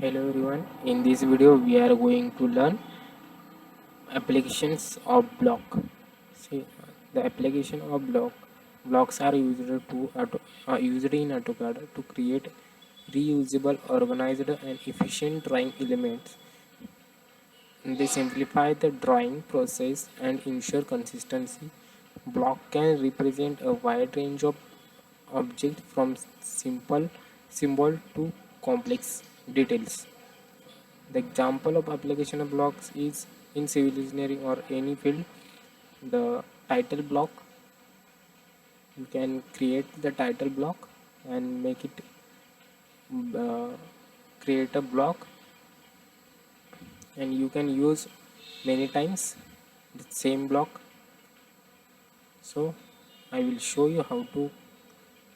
Hello everyone, in this video we are going to learn applications of block. See, the application of blocks are used in AutoCAD to create reusable, organized and efficient drawing elements. They simplify the drawing process and ensure consistency. Block can represent a wide range of objects from simple symbol to complex details. The example of application of blocks is in civil engineering or any field. The title block, you can create the title block and make it uh, create a block, and you can use many times the same block. So I will show you how to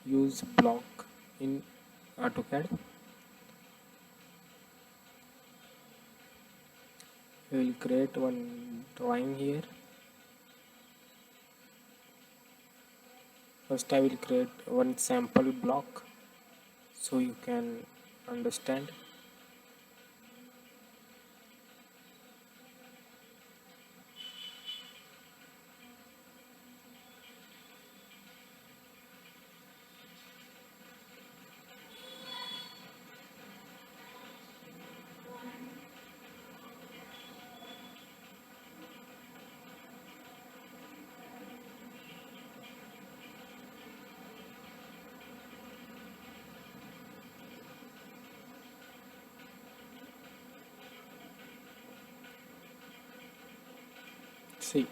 use block in AutoCAD. We will create one drawing here. First I will create one sample block so you can understand. See,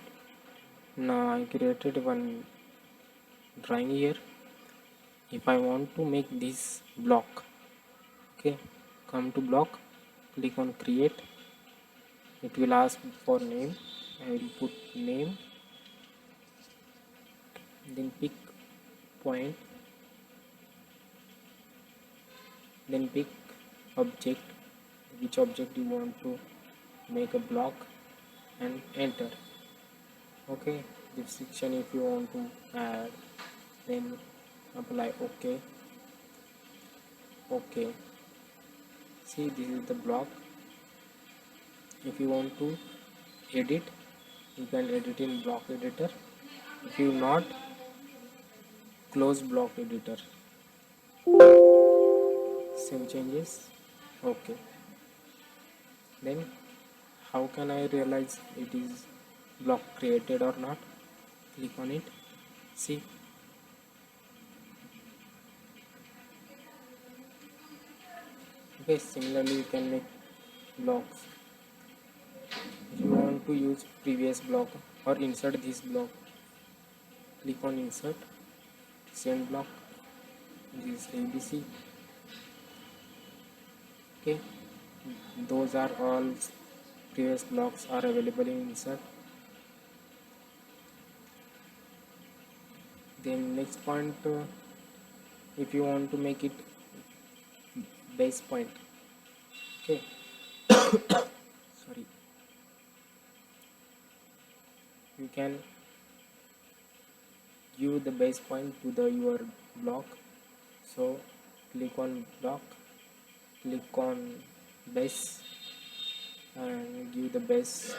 now I created one drawing here. If I want to make this block, okay, come to block, click on create. It will ask for name. I will put name, then pick point, then pick object, which object you want to make a block, and enter. Okay, this section if you want to add, then apply okay. See, this is the block. If you want to edit, you can edit in block editor. If you not, close block editor, save changes. Okay, then how can I realize it is block created or not? Click on it. See, okay, similarly you can make blocks. If you want to use previous block or insert this block, click on insert, recent block, this is ABC. Okay, those are all previous blocks are available in insert. Then next point, if you want to make it base point, okay, sorry, you can give the base point to the your block. So click on block, click on base and give the base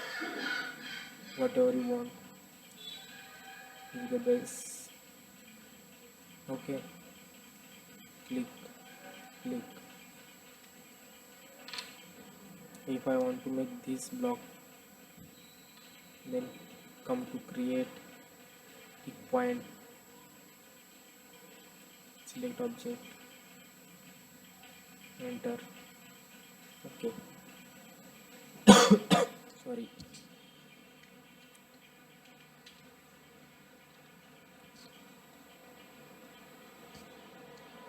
whatever you want. Give the base. Okay, click. If I want to make this block, then come to create, pick point, select object, enter. Okay, sorry.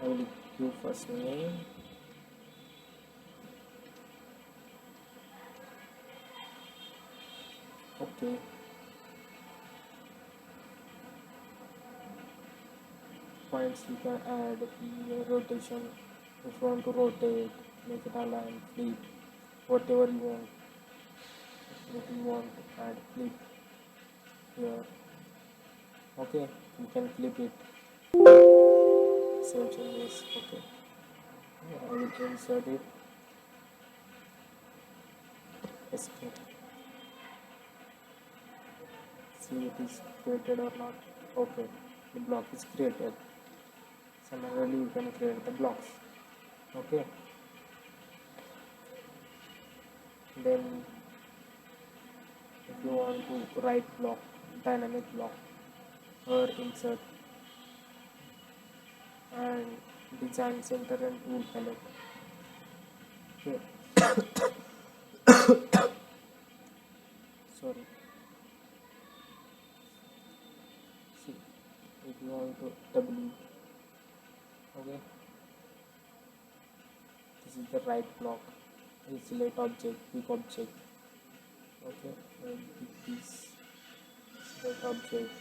I will give first name, okay, points you can add the rotation. If you want to rotate, make it align, flip, whatever you want. If you want to add flip here, okay, you can flip it, save changes. Okay, I will insert it, escape. See it is created or not. Okay, the block is created. Similarly you can create the blocks. Okay, then if you want to write block, dynamic block, or insert and design center and tool palette. Okay. Sorry. See, if you want to W, okay, this is the right block. Select object, pick object. Okay, and pick this. Select object.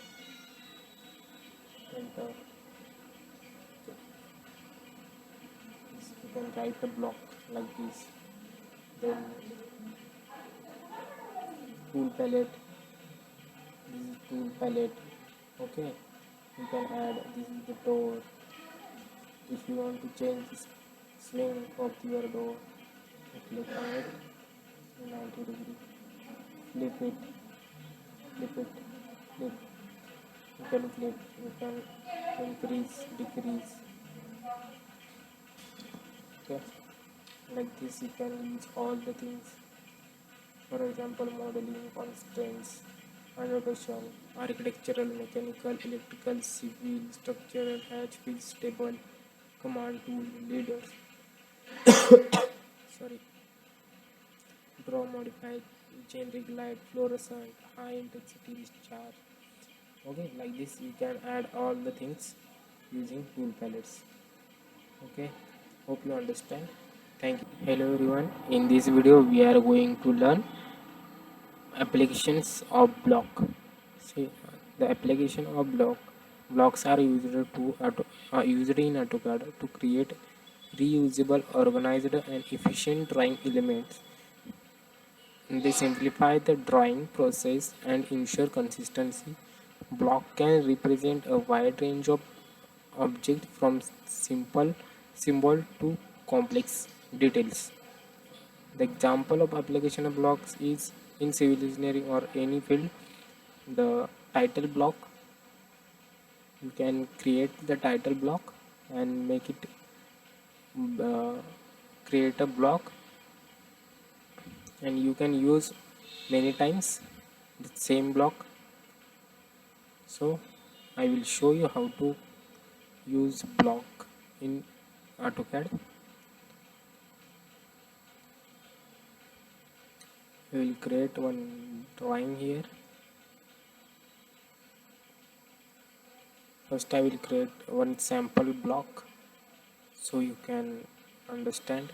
Enter. You can write a block like this. Then tool palette. This is tool palette. Okay, you can add. This is the door. If you want to change the swing of your door, you click on it 90 degree. Flip it. Flip it. Flip. You can flip. You can increase, decrease. Okay, like this you can use all the things. For example, modeling, constraints, annotation, architectural, mechanical, electrical, civil, structural, hatch, fields, table, command tool, leaders. Sorry. Draw, modify, generic light, fluorescent, high intensity discharge. Okay, like this you can add all the things using tool palettes. Okay, hope you understand. Thank you. Hello everyone, in this video we are going to learn applications of block. See, the application of blocks are used in AutoCAD to create reusable, organized and efficient drawing elements. They simplify the drawing process and ensure consistency. Block can represent a wide range of objects from simple symbol to complex details. The example of application of blocks is in civil engineering or any field. The title block, you can create the title block and make it uh, create a block, and you can use many times the same block. So I will show you how to use block in AutoCAD. We will create one drawing here. First I will create one sample block so you can understand.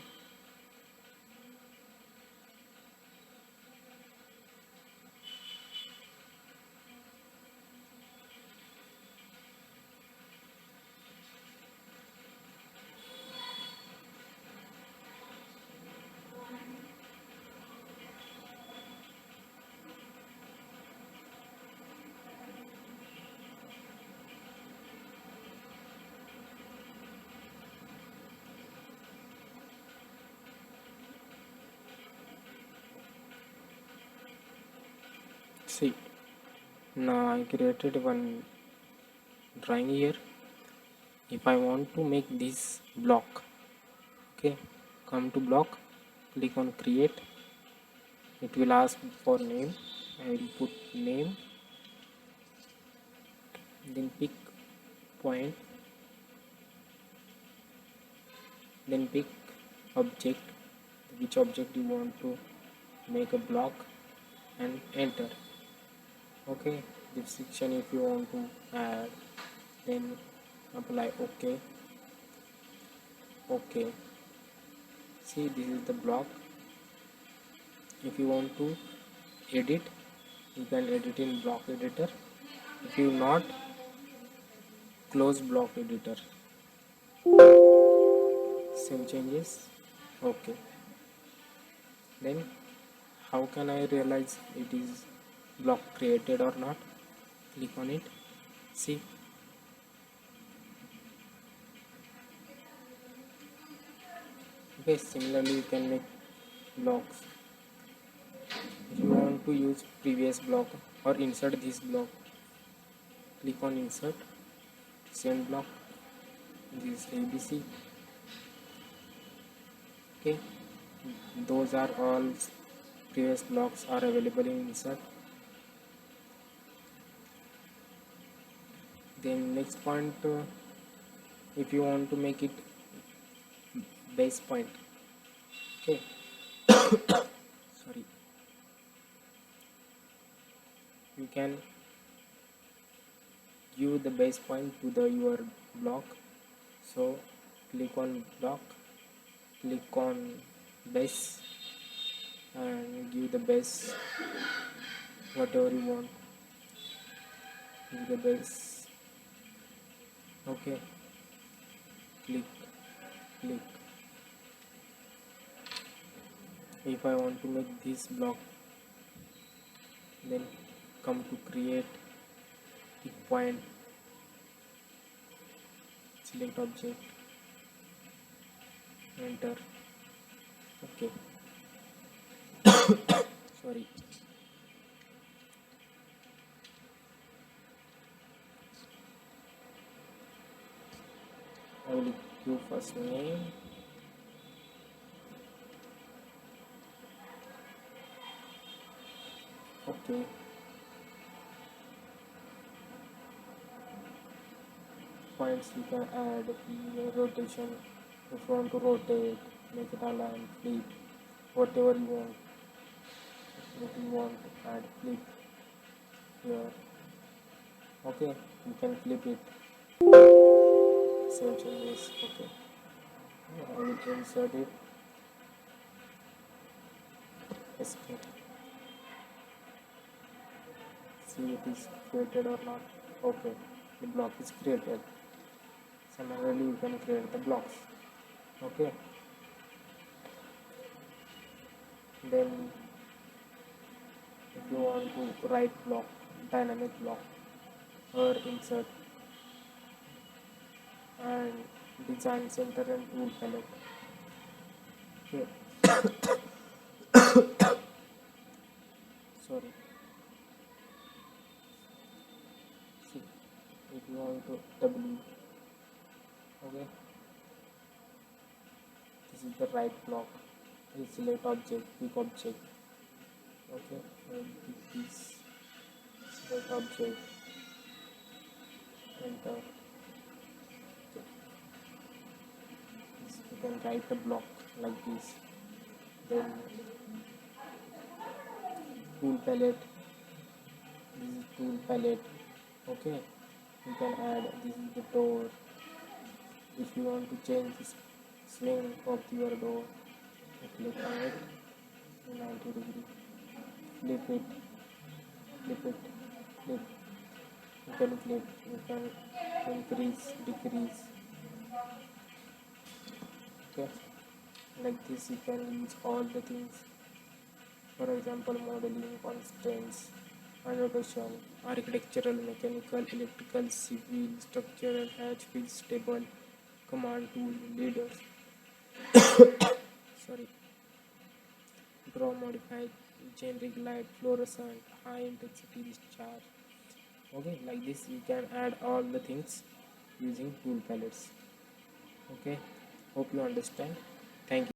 See, now I created one drawing here. If I want to make this block, okay, come to block, click on create. It will ask for name. I will put name, then pick point, then pick object, which object you want to make a block, and enter. Okay, this section if you want to add, then apply OK. Okay, see, this is the block. If you want to edit, you can edit in block editor. If you not, close block editor, save changes. Okay, then how can I realize it is block created or not? Click on it. See, okay, similarly you can make blocks. want to use previous block or insert this block, click on insert, send block. This is ABC. Okay, those are all previous blocks are available in insert. Then next point, if you want to make it base point, okay, sorry, you can give the base point to the your block. So click on block, click on base, and give the base whatever you want. Give the base. Okay, click. If I want to make this block, then come to create pick point, select object, enter. Okay, sorry. I will give first name. Okay, points you can add rotation. If you want to rotate, make it align, flip, whatever you want. If you want to add flip here, okay, you can flip it. Same changes. Okay, I will insert it. Escape. See it is created or not. Okay, the block is created. Similarly, you can create the blocks. Okay, then if you want to write block, dynamic block, or insert and design center and tool palette. Okay, sorry. See, if you want to W, okay, this is the right block. You select object, pick object. Okay, and pick this, select object, enter. Okay. You can write a block like this. Then tool palette, this is tool palette. Okay, you can add, this is the door. If you want to change the swing of your door, you click on it 90 degree, flip it, flip. You can flip, you can increase, decrease. Okay, like this you can use all the things. For example, modeling, constraints, annotation, architectural, mechanical, electrical, civil, structural, hatch, field, stable, command tool, leaders. Sorry. Draw, modify, generic light, fluorescent, high intensity discharge. Okay, like this you can add all the things using tool palettes. Okay, hope you understand. Thank you.